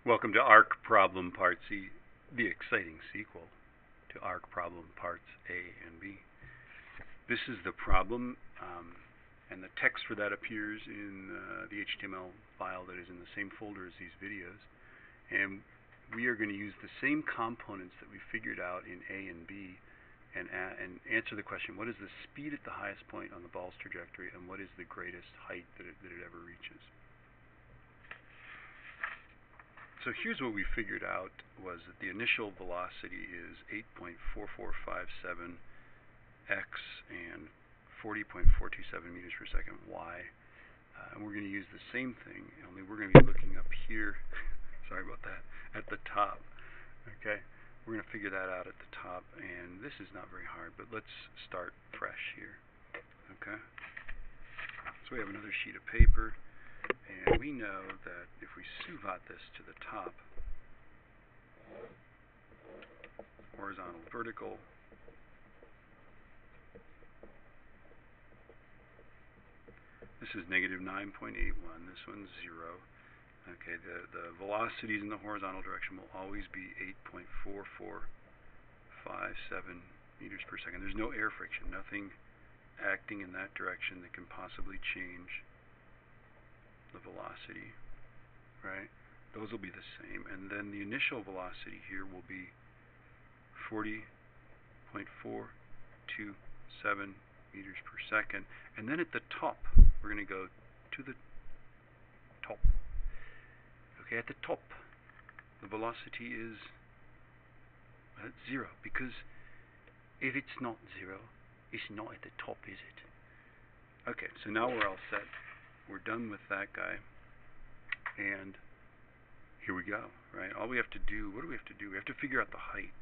Welcome to ARC Problem Parts, the exciting sequel to ARC Problem Parts A and B. This is the problem, and the text for that appears in the HTML file that is in the same folder as these videos. And we are going to use the same components that we figured out in A and B and answer the question, what is the speed at the highest point on the ball's trajectory, and what is the greatest height that it ever reaches? So here's what we figured out was that the initial velocity is 8.4457 x and 40.427 meters per second y. And we're going to use the same thing, only we're going to be looking up here, sorry about that, at the top. Okay, we're going to figure that out at the top, and this is not very hard, but let's start fresh here. Okay, so we have another sheet of paper. And we know that if we suvat this to the top, horizontal, vertical, this is negative 9.81, this one's 0. Okay, the velocities in the horizontal direction will always be 8.4457 meters per second. There's no air friction, nothing acting in that direction that can possibly change the velocity, right? Those will be the same, and then the initial velocity here will be 40.427 meters per second, and then at the top we're going to go to the top. Okay, at the top the velocity is 0, because if it's not 0, it's not at the top, is it? Okay, so now we're all set. We're done with that guy, and here we go, right? All we have to do, what do we have to do? We have to figure out the height.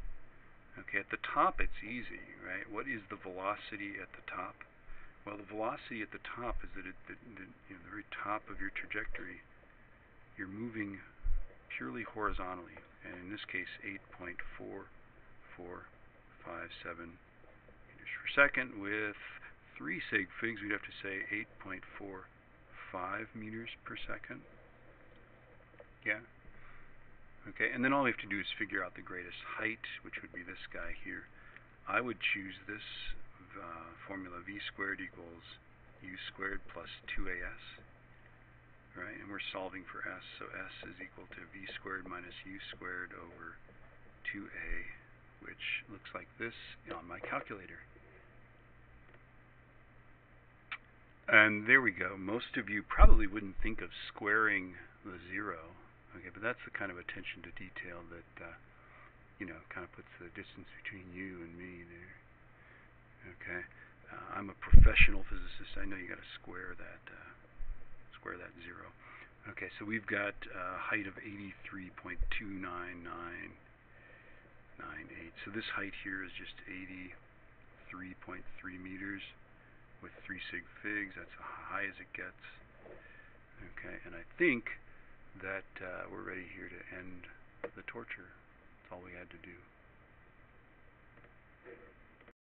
Okay, at the top it's easy, right? What is the velocity at the top? Well, the velocity at the top is that at the very top of your trajectory, you're moving purely horizontally, and in this case 8.4457 meters per second. With 3 sig figs, we'd have to say 8.45 meters per second. Yeah. Okay, and then all we have to do is figure out the greatest height, which would be this guy here. I would choose this formula: v squared equals u squared plus 2as. Right, and we're solving for s, so s is equal to v squared minus u squared over 2a, which looks like this on my calculator. And there we go. Most of you probably wouldn't think of squaring the 0, okay, but that's the kind of attention to detail that, kind of puts the distance between you and me there. Okay, I'm a professional physicist. I know you got to square that 0. Okay, so we've got a height of 83.29998. So this height here is just 83.3 meters. With 3 sig figs, that's as high as it gets. Okay, and I think that we're ready here to end the torture. That's all we had to do.